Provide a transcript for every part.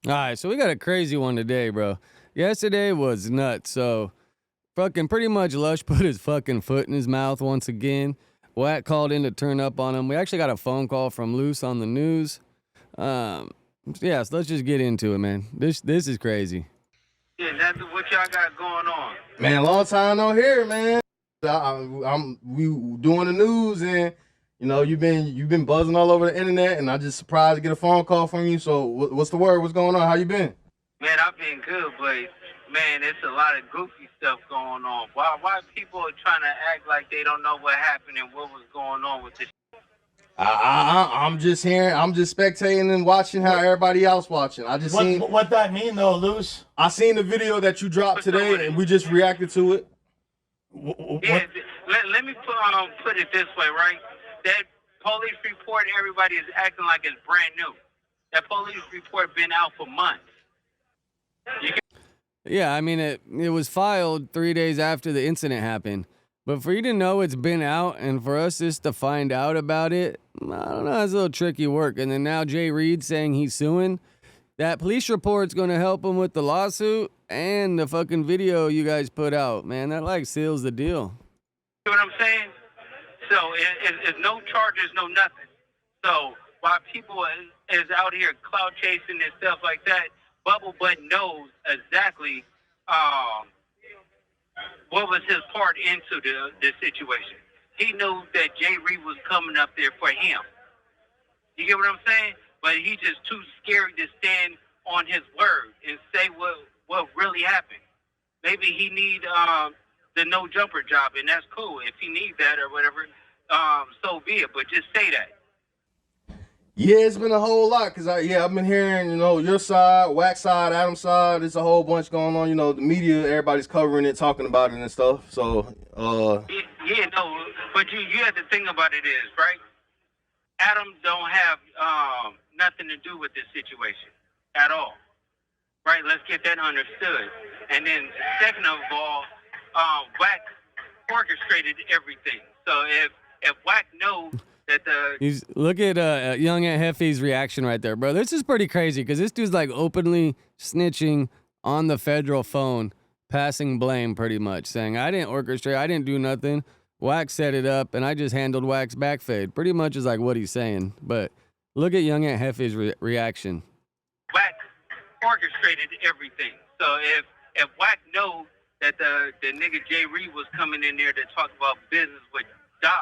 All right, so we got a crazy one today, bro. Yesterday was nuts. So, fucking pretty much Lush put his fucking foot in his mouth once again. Wack called in to turn up on him. We actually got a phone call from Luce on the news. Um, yeah, so let's just get into it, man. This is crazy. Yeah, that's what y'all got going on. Man, long time no hear, man. We doing the news, and you know you've been buzzing all over the internet, and I just surprised to get a phone call from you. So what's the word? What's going on? How you been? Man, I've been good, but man, it's a lot of goofy stuff going on. Why people are trying to act like they don't know what happened and what was going on with this? I'm just hearing. I'm just spectating and watching how everybody else watching. I just seen what that mean though, Luce. I seen the video that you dropped today, and we just reacted to it. Yeah, let me put it this way, right? That police report, everybody is acting like it's brand new. That police report been out for months. Yeah, I mean it was filed 3 days after the incident happened. But for you to know it's been out and for us just to find out about it, I don't know, that's a little tricky work. And then now Jay Reed saying he's suing. That police report's going to help him with the lawsuit and the fucking video you guys put out. Man, that like seals the deal. You know what I'm saying? So it's no charges, no nothing. So while people is out here cloud chasing and stuff like that, Bubble Butt knows exactly what was his part into the situation. He knew that Jay Reed was coming up there for him. You get what I'm saying? But he just too scared to stand on his word and say what really happened. Maybe he need the no jumper job, and that's cool. If he needs that or whatever, so be it. But just say that. Yeah, it's been a whole lot because I've been hearing, your side, Wack side, Adam's side. There's a whole bunch going on. The media, everybody's covering it, talking about it and stuff. So, no, but you have to think about it is, right? Adam don't have nothing to do with this situation at all, right? Let's get that understood. And then, second of all, Wack orchestrated everything. So if Wack knows that look at young Aunt Heffy's reaction right there, bro. This is pretty crazy because this dude's like openly snitching on the federal phone, passing blame pretty much, saying I didn't orchestrate, I didn't do nothing. Wack set it up, and I just handled Wack's back fade. Pretty much is like what he's saying. But look at young Aunt Heffy's reaction. Wack orchestrated everything. So if Wack knows that the nigga Jay Reed was coming in there to talk about business with Dosh,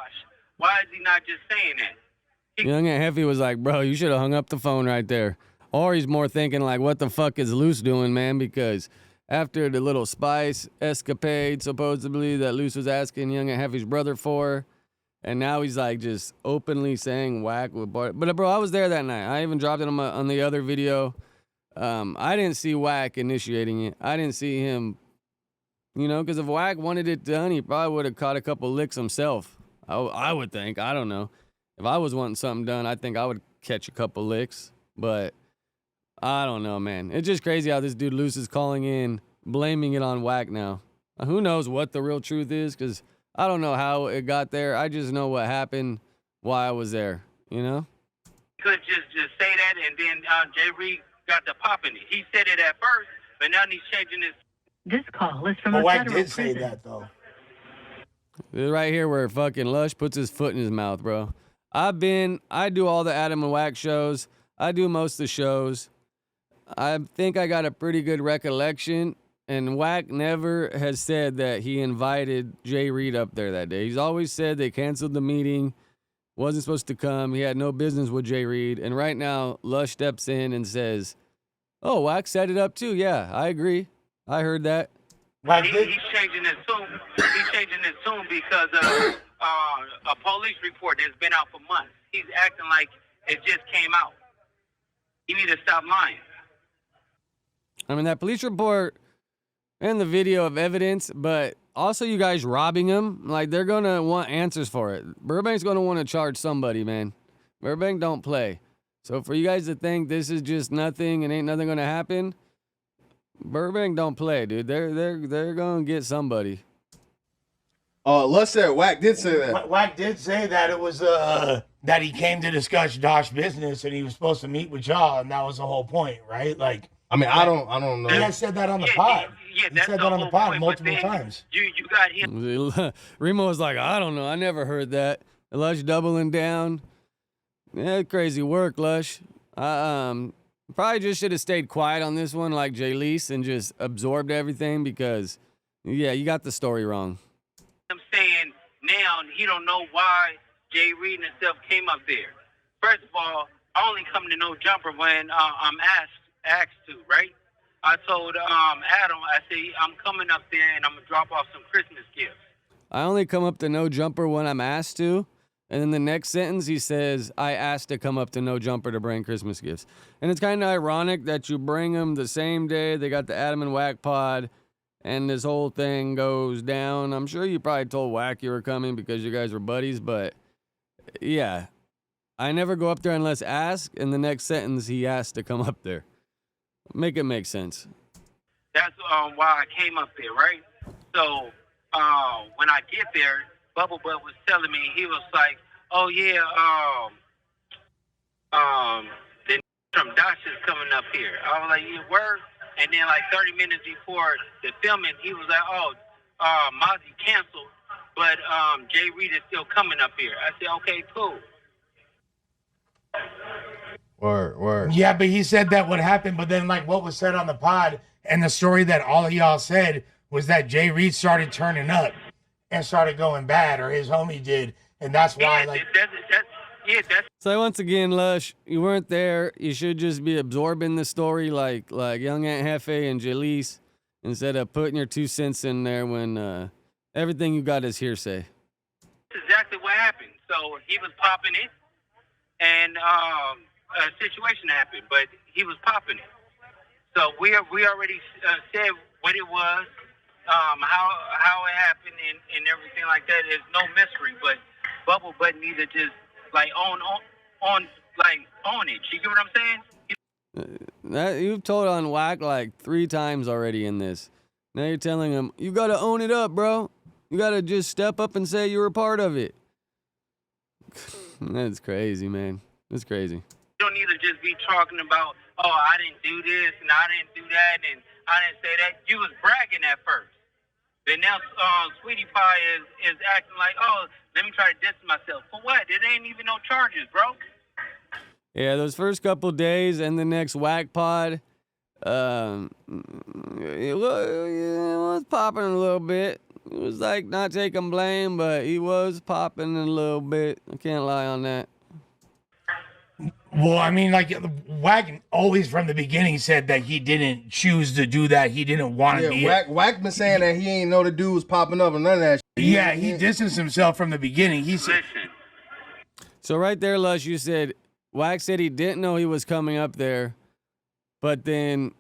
why is he not just saying that? Young Aunt Heffy was like, bro, you should have hung up the phone right there. Or he's more thinking like, what the fuck is Luce doing, man? Because after the little spice escapade, supposedly, that Luce was asking young Aunt Heffy's brother for, and now he's like just openly saying Wack with Bart. But bro, I was there that night. I even dropped it on the other video. I didn't see Wack initiating it. I didn't see him, because if Wack wanted it done, he probably would have caught a couple licks himself. I would think. I don't know. If I was wanting something done, I think I would catch a couple licks. But I don't know, man. It's just crazy how this dude Luce is calling in, blaming it on Wack now. Who knows what the real truth is? Because I don't know how it got there. I just know what happened while I was there, You could just say that, and then Jay Reed got the pop in it. He said it at first, but now he's changing his. This call is from a Wack federal did say prison. that though. Right here where fucking Lush puts his foot in his mouth, bro. I do all the Adam and Wack shows. I do most of the shows. I think I got a pretty good recollection, and Wack never has said that he invited Jay Reed up there that day. He's always said they canceled the meeting, wasn't supposed to come, he had no business with Jay Reed, and right now, Lush steps in and says, oh, Wack set it up too, yeah, I agree. I heard that. He's changing his tune. He's changing his tune because of a police report that's been out for months. He's acting like it just came out. You need to stop lying. I mean, that police report and the video of evidence, but also you guys robbing him, like they're going to want answers for it. Burbank's going to want to charge somebody, man. Burbank don't play. So for you guys to think this is just nothing and ain't nothing going to happen, Burbank don't play, dude. They're going to get somebody. Lush said Wack did say that. Wack did say that it was that he came to discuss Dosh business and he was supposed to meet with y'all, and that was the whole point, right? Like, I mean, I don't know. he had said that on the pod. Yeah, He that's said the that on the whole pod point, multiple but then times. You got him. Remo was like, I don't know. I never heard that. Lush doubling down. Yeah, crazy work, Lush. Probably just should have stayed quiet on this one like Jay Lease and just absorbed everything because, yeah, you got the story wrong. I'm saying now he don't know why Jay Reed and stuff came up there. First of all, I only come to No Jumper when I'm asked to, right? I told Adam, I say I'm coming up there and I'm gonna drop off some Christmas gifts. I only come up to No Jumper when I'm asked to. And then the next sentence, he says, I asked to come up to No Jumper to bring Christmas gifts. And it's kind of ironic that you bring them the same day they got the Adam and Wack pod, and this whole thing goes down. I'm sure you probably told Wack you were coming because you guys were buddies, but yeah. I never go up there unless asked, and the next sentence, he asked to come up there. Make it make sense. That's why I came up there, right? So when I get there, Bubble Butt was telling me, he was like, oh yeah, the from Dosh is coming up here. I was like, yeah, word? And then like 30 minutes before the filming, he was like, oh, Mozzie canceled, but Jay Reed is still coming up here. I said, okay, cool. Word. Yeah, but he said that what happened, but then like what was said on the pod and the story that all of y'all said was that Jay Reed started turning up and started going bad, or his homie did, and that's why That's So once again, Lush, you weren't there. You should just be absorbing the story like young Aunt Hefe and Jaleese instead of putting your 2 cents in there when everything you got is hearsay. That's exactly what happened. So he was popping it, and a situation happened, but he was popping it. So we already said what it was, how it happened, and everything like that. There's no mystery, but Bubble Butt need to just like own it. You get what I'm saying? You've told on Wack like 3 times already in this. Now you're telling him, you got to own it up, bro. You got to just step up and say you were a part of it. That's crazy, man. That's crazy. You don't need to just be talking about, oh, I didn't do this and I didn't do that and I didn't say that. You was bragging at first. Then now Sweetie Pie is acting like, oh, let me try to distance myself. For what? It ain't even no charges, bro. Yeah, those first couple days and the next Wack pod, it was popping a little bit. It was like not taking blame, but he was popping a little bit. I can't lie on that. Well, I mean, like Wack always from the beginning said that he didn't choose to do that. He didn't want to be. Wack been saying that he ain't know the dude was popping up and none of that shit. Yeah, he distanced himself from the beginning. He said. Listen. So right there, Lush, you said Wack said he didn't know he was coming up there, but then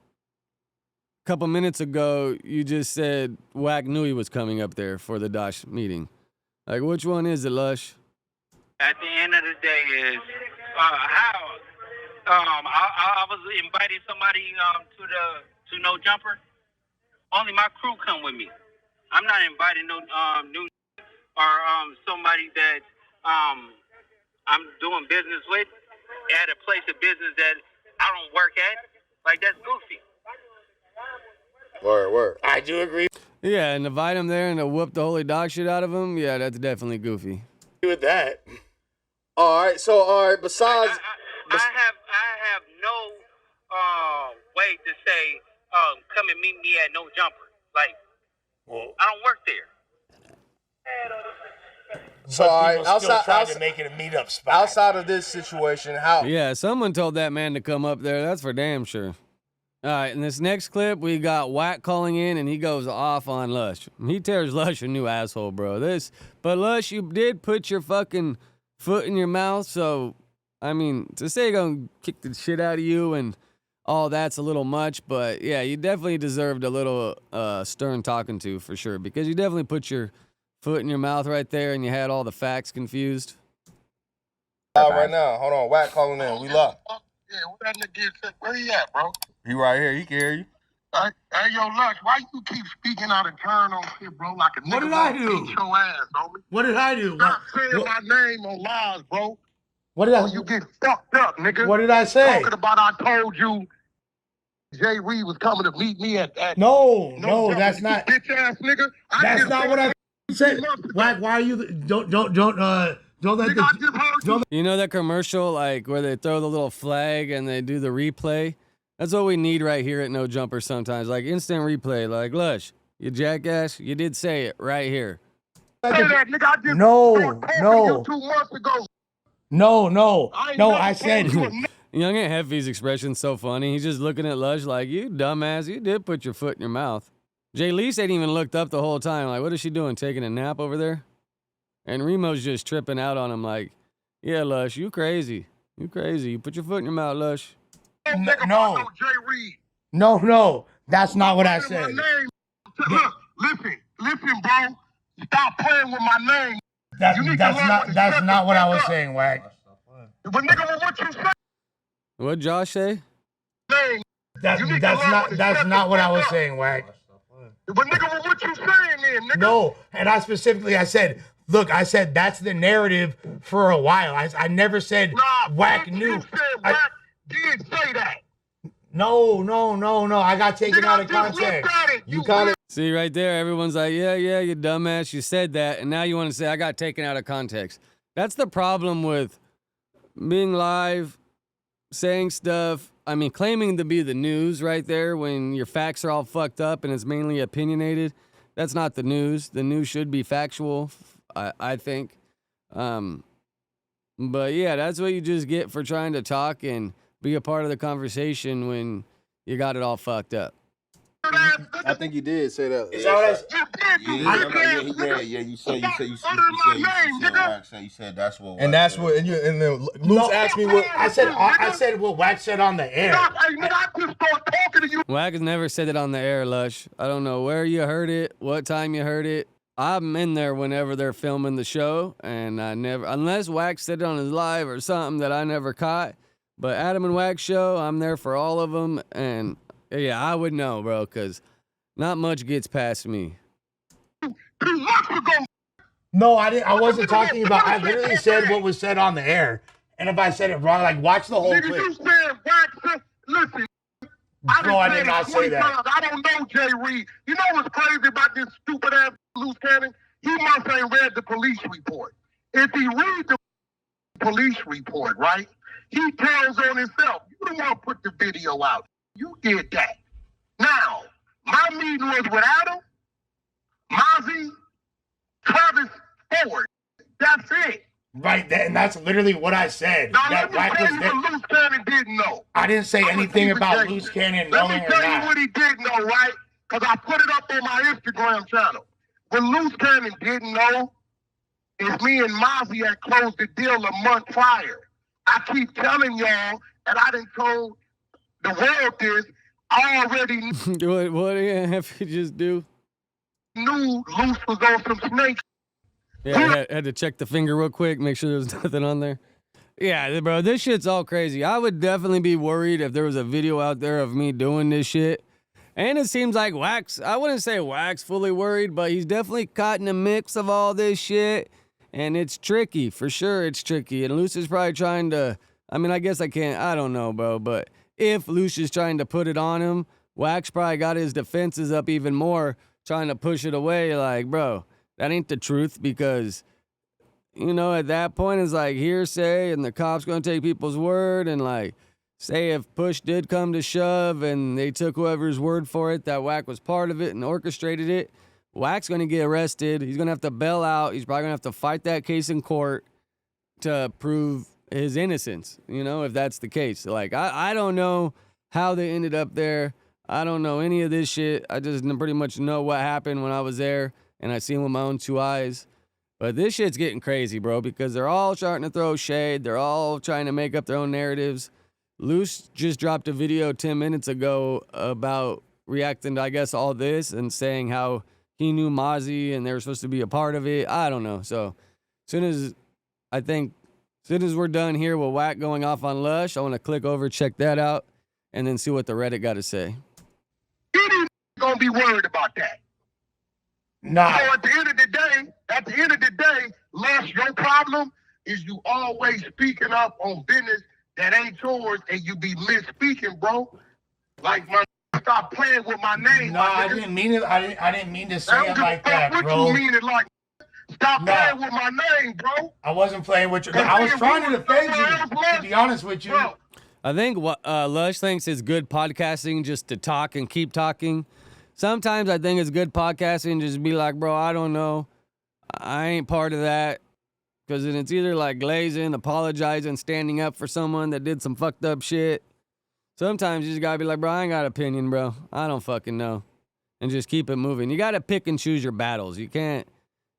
a couple minutes ago you just said Wack knew he was coming up there for the Dosh meeting. Like, which one is it, Lush? At the end of the day is how I was inviting somebody to No Jumper. Only my crew come with me. I'm not inviting no new or somebody that I'm doing business with at a place of business that I don't work at. Like, that's goofy. Word. I do agree Yeah, and invite him there and to whoop the holy dog shit out of him. Yeah, that's definitely goofy. with that. All right. Besides, I have no way to say, come and meet me at No Jumper. Like, Well, I don't work there. so all right, people still tried outside to make it a meetup spot. outside of this situation, how? Yeah, someone told that man to come up there. That's for damn sure. All right, in this next clip, we got Wack calling in, and he goes off on Lush. He tears Lush a new asshole, bro. But Lush, you did put your fucking foot in your mouth, so, I mean, to say gonna kick the shit out of you and all that's a little much, but yeah, you definitely deserved a little stern talking to for sure, because you definitely put your foot in your mouth right there, and you had all the facts confused. Right now, hold on. Wack calling in. We live. Yeah, what that nigga said? Where he at, bro? He right here. He can hear you. Hey, yo, Lush, why you keep speaking out of turn on shit, bro? Like a nigga What did I do? Beat your ass, homie. What did I do? Stop saying my name on lives, bro. What did I? Or you get fucked up, nigga. What did I say? Talking about I told you Jay Reed was coming to meet me at No, jumper, that's you not. bitch ass nigga. That's not what I said. Wack, why are you? Don't let Nigga, I just heard you. You know that commercial like where they throw the little flag and they do the replay? That's what we need right here at No Jumper sometimes. Like instant replay. Like, Lush, you jackass, you did say it right here. Say that, nigga. I just No, started talking no. to you 2 months ago. No. I ain't never I said. told you a Young and Heffy's expression's so funny. He's just looking at Lush like, you dumbass, you did put your foot in your mouth. Jay Lease ain't even looked up the whole time. Like, what is she doing, taking a nap over there? And Remo's just tripping out on him like, yeah, Lush, you crazy. You crazy. You put your foot in your mouth, Lush. nigga No. about Jay Reed. No. That's not what I Say said. my name. Look, listen, bro. Stop playing with my name. That's You need to learn when to that's shut not the what I fuck was up. saying, Wack. But nigga, what you say? What'd Josh say? Name. That's You need to learn when to shut not the what I fuck was up. saying, Wack. But nigga, what you saying then, nigga? No, and I said, look, I said that's the narrative for a while. I never said Nah, Wack bitch, knew. You said Wack did say that. No. I got taken Nigga, out I of just looked context. at it. You kind of See, right there, everyone's like, yeah, you dumbass, you said that. And now you want to say, I got taken out of context. That's the problem with being live, saying stuff. I mean, claiming to be the news right there when your facts are all fucked up and it's mainly opinionated. That's not the news. The news should be factual, I think. But yeah, that's what you just get for trying to talk and be a part of the conversation when you got it all fucked up. I think you did say that. Is that what I said? You did. Yeah, you said that's what. And that's what, and then Luce asked me what. I said what Wack said on the air. Hey, nigga, I just start talking to you. Wack has never said it on the air, Lush. I don't know where you heard it, what time you heard it. I'm in there whenever they're filming the show, and I never, unless Wack said it on his live or something that I never caught. But Adam and Wack show, I'm there for all of them, and yeah, I would know, bro, because not much gets past me. 2 months ago. No, I didn't. I wasn't talking about. I literally said what was said on the air, and if I said it wrong, like watch the whole Nigga, clip. you said Wack said, listen. No, I done did said not it say 20 that. times. I don't know Jay Reed. You know what's crazy about this stupid ass loose cannon? He must ain't read the police report. If he read the police report, right, he tells on himself. You don't want to put the video out. You did that. Now, my meeting was with Adam, Mozzie, Travis Ford. That's it. Right, and that's literally what I said. Now, That let me Wack tell was you there. what Loose Cannon didn't know. I didn't say I'ma anything keep it about gangster. Loose Cannon Let me knowing or tell you not. what he did know, right? Because I put it up on my Instagram channel. What Loose Cannon didn't know is me and Mozzie had closed the deal a month prior. I keep telling y'all, and I done told the world this, I already What do you have to just do? knew Loose was on some snake. Yeah, I had to check the finger real quick, make sure there was nothing on there. Yeah, bro, this shit's all crazy. I would definitely be worried if there was a video out there of me doing this shit. And it seems like Wack's, I wouldn't say Wack's fully worried, but he's definitely caught in a mix of all this shit. And it's tricky, for sure it's tricky. And Luce is probably trying to, I mean, I guess I don't know, bro. But if Luce is trying to put it on him, Wack's probably got his defenses up even more, trying to push it away. Like, bro, that ain't the truth because, you know, at that point it's like hearsay and the cops gonna take people's word and like, say if push did come to shove and they took whoever's word for it that Wack was part of it and orchestrated it, Wack's gonna get arrested. He's gonna have to bail out. He's probably gonna have to fight that case in court to prove his innocence, you know, if that's the case. Like, I don't know how they ended up there. I don't know any of this shit. I just pretty much know what happened when I was there and I seen with my own 2 eyes. But this shit's getting crazy, bro, because they're all starting to throw shade. They're all trying to make up their own narratives. Luce just dropped a video 10 minutes ago about reacting to, I guess, all this and saying how he knew Mozzie and they were supposed to be a part of it. I don't know. So as soon as we're done here with Wack going off on Lush, I want to click over, check that out, and then see what the Reddit got to say. You gonna be worried about that. Nah. So at the end of the day, Lush, your problem is you always speaking up on business that ain't yours, and you be misspeaking, bro. Like, my stop playing with my name. No, I didn't mean it. I didn't mean to say it like that, what bro. you mean it like? Stop playing with my name, bro. I wasn't playing with you. I was trying to defend you, to be honest with you. Bro. I think what Lush thinks is good podcasting just to talk and keep talking. Sometimes I think it's good podcasting just be like, bro, I don't know. I ain't part of that. Because then it's either like glazing, apologizing, standing up for someone that did some fucked up shit. Sometimes you just gotta be like, bro, I ain't got an opinion, bro. I don't fucking know. And just keep it moving. You gotta pick and choose your battles. You can't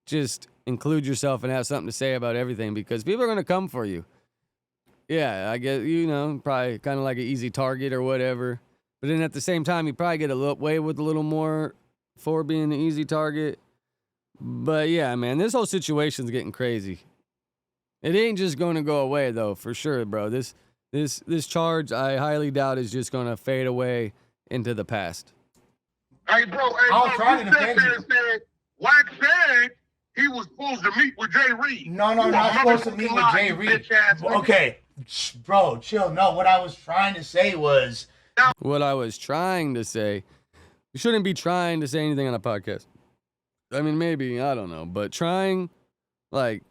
just include yourself and have something to say about everything because people are gonna come for you. Yeah, I guess, probably kind of like an easy target or whatever. But then at the same time, you probably get away with a little more for being the easy target. But yeah, man, this whole situation's getting crazy. It ain't just going to go away, though, for sure, bro. This charge, I highly doubt, is just going to fade away into the past. Hey, bro, I was trying to defend you. Wack said he was supposed to meet with Jay Reed. No, not supposed to meet with Jay Reed. Okay, bro, chill. No, what I was trying to say was... What I was trying to say, you shouldn't be trying to say anything on a podcast. I mean, maybe, I don't know. But trying, like...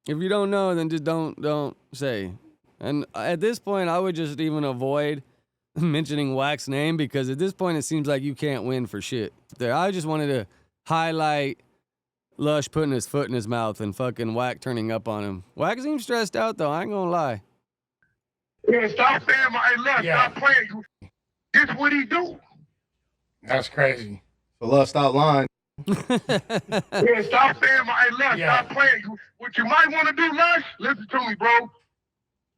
If you don't know, then just don't say. And at this point, I would just even avoid mentioning Wack's name because at this point, it seems like you can't win for shit. There, I just wanted to highlight Lush putting his foot in his mouth and fucking Wack turning up on him. Wack seems stressed out though. I ain't gonna lie. Yeah, stop saying stop playing. This what he do. That's crazy. So Lush, stop lying. Stop saying stop playing. What you might want to do, Lush, listen to me, bro.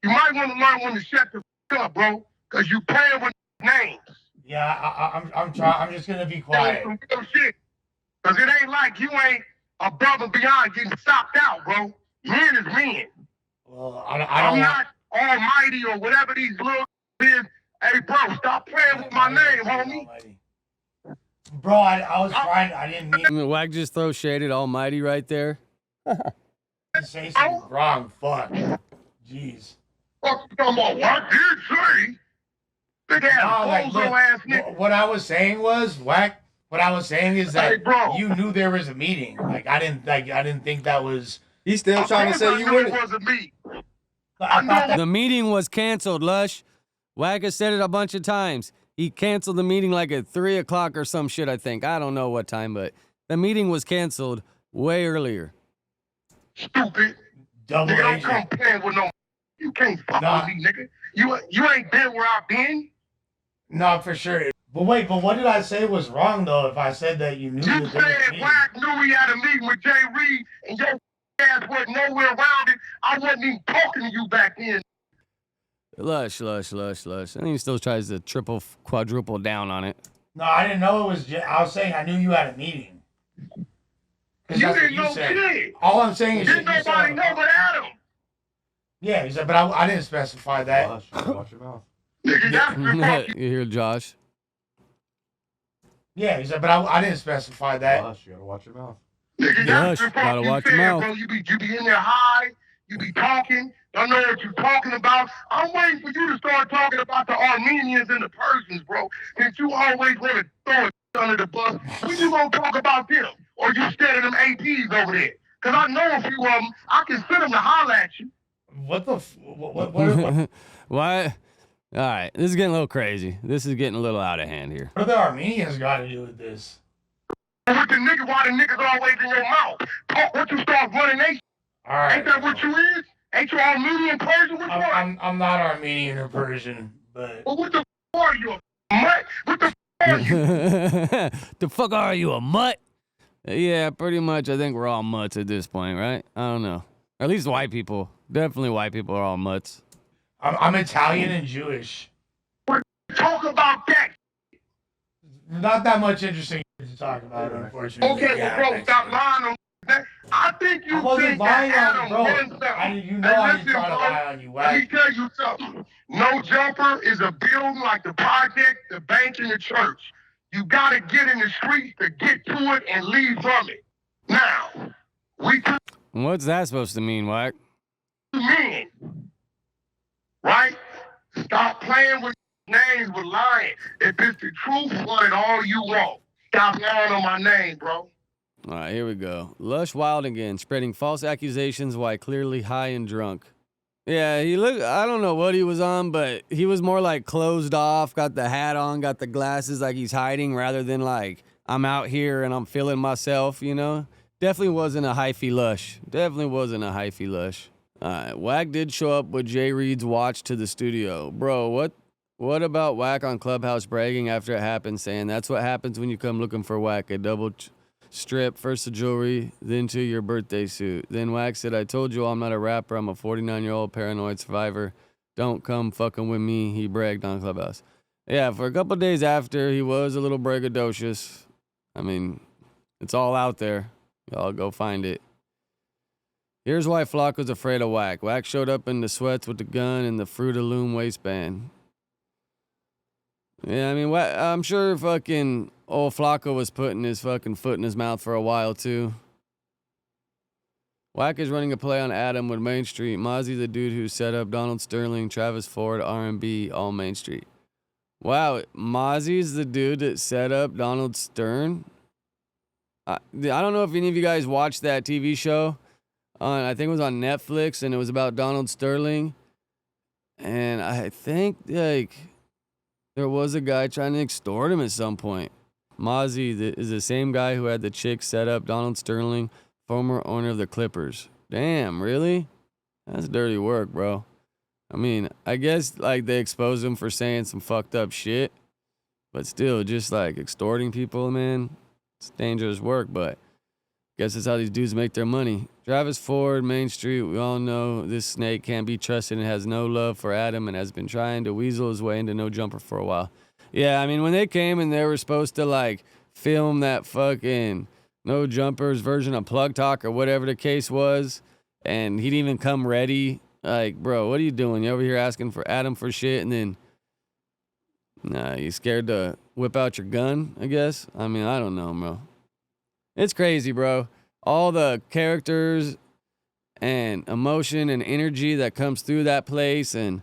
You might want to learn when to shut the up, bro, because you playing with names. Yeah, I'm trying. I'm just gonna be quiet. Some real shit. Because it ain't like you ain't above and beyond getting stopped out, bro. Men is men. Well, I don't. I'm not almighty or whatever these little is. Hey, bro, stop playing with my name, homie. Almighty. Bro, I was trying. I didn't mean. Wack just throw shade at Almighty right there. To say something wrong. Fuck. Jeez. Fuck, come on, what did say? Big ass, ass nigga. What I was saying was, Wack. What I was saying is that Hey, bro. you knew there was a meeting. I didn't think that was. He's still trying to say you wouldn't. It wasn't me. I thought that. The meeting was canceled, Lush. Wack has said it a bunch of times. He canceled the meeting like at 3 o'clock or some shit, I think. I don't know what time, but the meeting was canceled way earlier. Stupid. Double Nigga, don't agent. come playing with no. You can't fuck with me, nigga. You ain't been where I've been. No, for sure. But wait, what did I say was wrong though? If I said that you knew You that there was a said meeting? Wack knew he had a meeting with Jay Reed, and your ass wasn't nowhere around it. I wasn't even talking to you back then. Lush. And he still tries to triple, quadruple down on it. No, I didn't know it was. I was saying I knew you had a meeting. You didn't know shit. All I'm saying is Didn't nobody know but Adam. Yeah, he said, but I didn't specify that. Lush, watch your mouth. Nigga, that's the fucking. You hear Josh? Yeah, he said, but I didn't specify that. Lush, you gotta watch your mouth. Nigga, Lush, that's the gotta fucking watch your said, mouth. bro. You be in there high. You be talking. Don't know what you're talking about. I'm waiting for you to start talking about the Armenians and the Persians, bro. Since you always want to throw it under the bus, when you gonna talk about them? Or you scared of them APs over there? Because I know a few of them. I can send them to holler at you. What the? What Why? All right, this is getting a little crazy. This is getting a little out of hand here. do the Armenians got to do with this? With the nigga, why the niggas always in your mouth? Talk what you start running, All right. ain't that what you is? Ain't you Armenian Persian? Which one? I'm not Armenian or Persian, but Well, what the f are you? A mutt? What the f are you? The fuck are you, a mutt? Yeah, pretty much. I think we're all mutts at this point, right? I don't know. Or at least white people. Definitely white people are all mutts. I'm Italian and Jewish. Talk about that. Not that much interesting to talk about, unfortunately. Okay, well, bro, stop lying on that. I think you I wasn't think lying that on Adam you, bro. won something. You know I didn't listen, try to bro, lie on you, let me Wack. tell you something. No Jumper is a building like the project, the bank, and the church. You got to get in the streets to get to it and leave from it. Now, we could What's that supposed to mean, Wack? men, right? Stop playing with names with lying. If it's the truth, what all you want. Stop lying on my name, bro. All right, here we go. Lush wild again, spreading false accusations while clearly high and drunk. Yeah, he looked, I don't know what he was on, but he was more like closed off, got the hat on, got the glasses like he's hiding rather than like, I'm out here and I'm feeling myself, you know? Definitely wasn't a hyphy Lush. Definitely wasn't a hyphy Lush. All right, Wack did show up with Jay Reed's watch to the studio. Bro, what about Wack on Clubhouse bragging after it happened, saying that's what happens when you come looking for Wack, a double strip, first the jewelry, then to your birthday suit. Then Wack said, I told you I'm not a rapper, I'm a 49-year-old paranoid survivor. Don't come fucking with me, he bragged on Clubhouse. Yeah, for a couple days after, he was a little braggadocious. I mean, it's all out there. Y'all go find it. Here's why Flock was afraid of Wack. Wack showed up in the sweats with the gun and the Fruit of Loom waistband. Yeah, I mean, I'm sure fucking old Flocko was putting his fucking foot in his mouth for a while, too. Wack is running a play on Adam with Main Street. Mozzie, the dude who set up Donald Sterling, Travis Ford, R&B, all Main Street. Wow, Mozzie's the dude that set up Donald Stern? I don't know if any of you guys watched that TV show. I think it was on Netflix, and it was about Donald Sterling. And I think, like, there was a guy trying to extort him at some point. Mozzie is the same guy who had the chick set up Donald Sterling, former owner of the Clippers. Damn, really? That's dirty work, bro. I mean, I guess, like, they exposed him for saying some fucked up shit. But still, just, like, extorting people, man, it's dangerous work, but guess that's how these dudes make their money. Travis Ford, Main Street, we all know this snake can't be trusted and has no love for Adam and has been trying to weasel his way into No Jumper for a while. Yeah, I mean, when they came and they were supposed to, like, film that fucking No Jumper's version of Plug Talk or whatever the case was, and he didn't even come ready, like, bro, what are you doing? You over here asking for Adam for shit, and then, nah, you scared to whip out your gun, I guess? I mean, I don't know, bro. It's crazy, bro. All the characters and emotion and energy that comes through that place and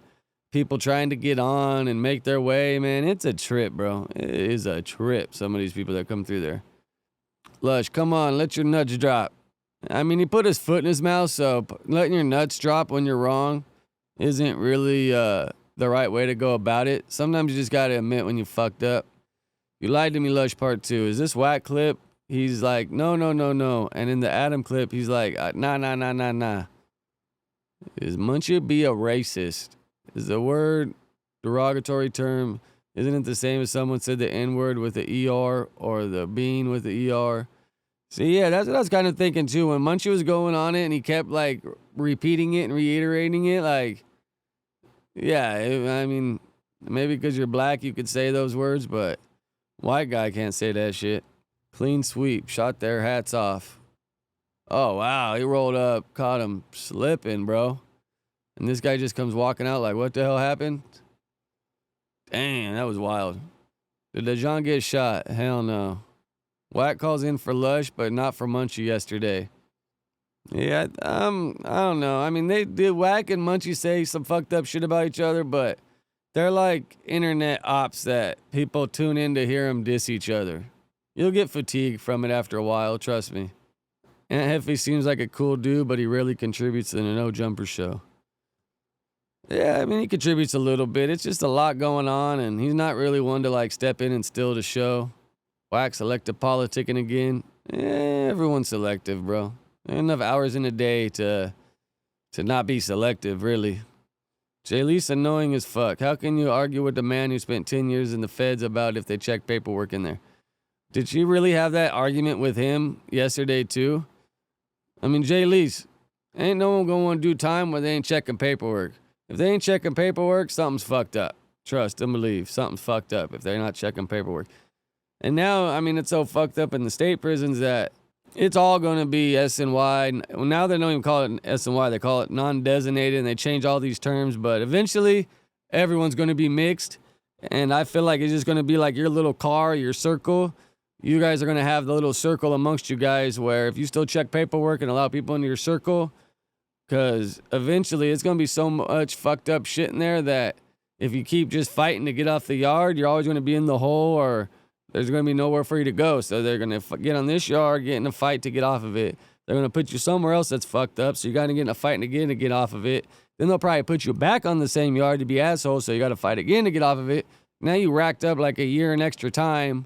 people trying to get on and make their way, man, it's a trip, bro. It is a trip, some of these people that come through there. Lush, come on, let your nuts drop. I mean, he put his foot in his mouth, so letting your nuts drop when you're wrong isn't really the right way to go about it. Sometimes you just got to admit when you fucked up. You lied to me, Lush Part 2. Is this Wack clip? He's like, no. And in the Adam clip, he's like, nah. Is Munchie be a racist? Is the word derogatory term, isn't it the same as someone said the N-word with the ER or the bean with the ER? See, yeah, that's what I was kind of thinking too. When Munchie was going on it and he kept like repeating it and reiterating it, like, yeah, I mean, maybe because you're black you could say those words, but white guy can't say that shit. Clean sweep, shot their hats off. Oh, wow, he rolled up, caught him slipping, bro. And this guy just comes walking out like, what the hell happened? Damn, that was wild. Did DeJohn get shot? Hell no. Wack calls in for Lush, but not for Munchie yesterday. Yeah, I don't know. I mean, they did Wack and Munchie say some fucked up shit about each other, but they're like internet ops that people tune in to hear them diss each other. You'll get fatigued from it after a while, trust me. Aunt Heffy seems like a cool dude, but he rarely contributes to the No Jumper show. Yeah, I mean, he contributes a little bit. It's just a lot going on, and he's not really one to, like, step in and steal the show. Wack selective politicking again. Everyone's selective, bro. There ain't enough hours in a day to not be selective, really. Jaylee's annoying as fuck. How can you argue with the man who spent 10 years in the feds about if they check paperwork in there? Did she really have that argument with him yesterday, too? I mean, Jaylee's, ain't no one gonna want to do time when they ain't checking paperwork. If they ain't checking paperwork, something's fucked up. Trust and believe, something's fucked up if they're not checking paperwork. And now, I mean, it's so fucked up in the state prisons that it's all going to be SNY. Now they don't even call it SNY. They call it non-designated, and they change all these terms. But eventually, everyone's going to be mixed. And I feel like it's just going to be like your little car, your circle. You guys are going to have the little circle amongst you guys where if you still check paperwork and allow people into your circle, Because eventually it's going to be so much fucked up shit in there that if you keep just fighting to get off the yard, you're always going to be in the hole or there's going to be nowhere for you to go. So they're going to get on this yard, get in a fight to get off of it. They're going to put you somewhere else that's fucked up. So you got to get in a fight again to get off of it. Then they'll probably put you back on the same yard to be assholes. So you got to fight again to get off of it. Now you racked up like a year in extra time.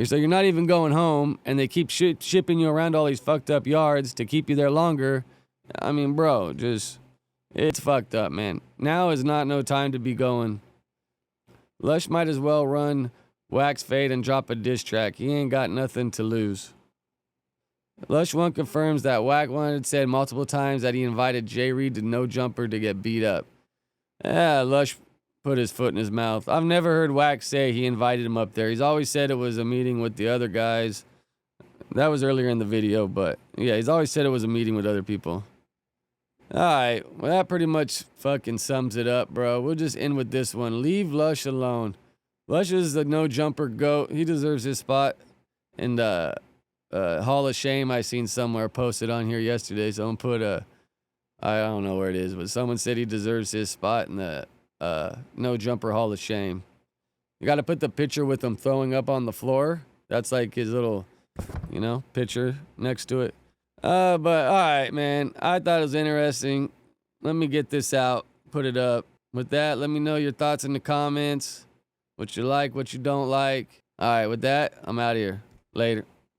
So you're not even going home, and they keep shipping you around all these fucked up yards to keep you there longer. I mean, bro, it's fucked up, man. Now is not no time to be going. Lush might as well run Wax Fade and drop a diss track. He ain't got nothing to lose. LushOne confirms that Wack100 said multiple times that he invited Jay Reed to No Jumper to get beat up. Lush put his foot in his mouth. I've never heard Wax say he invited him up there. He's always said it was a meeting with the other guys. That was earlier in the video, but yeah, he's always said it was a meeting with other people. Alright, well that pretty much fucking sums it up, bro. We'll just end with this one. Leave Lush alone. Lush is the no jumper GOAT. He deserves his spot in the Hall of Shame I seen somewhere posted on here yesterday. Someone put I don't know where it is, but someone said he deserves his spot in the No Jumper Hall of Shame. You got to put the picture with him throwing up on the floor. That's like his little, picture next to it. But all right, man. I thought it was interesting. Let me get this out, put it up. With that, let me know your thoughts in the comments. What you like, what you don't like. All right, with that, I'm out of here. Later.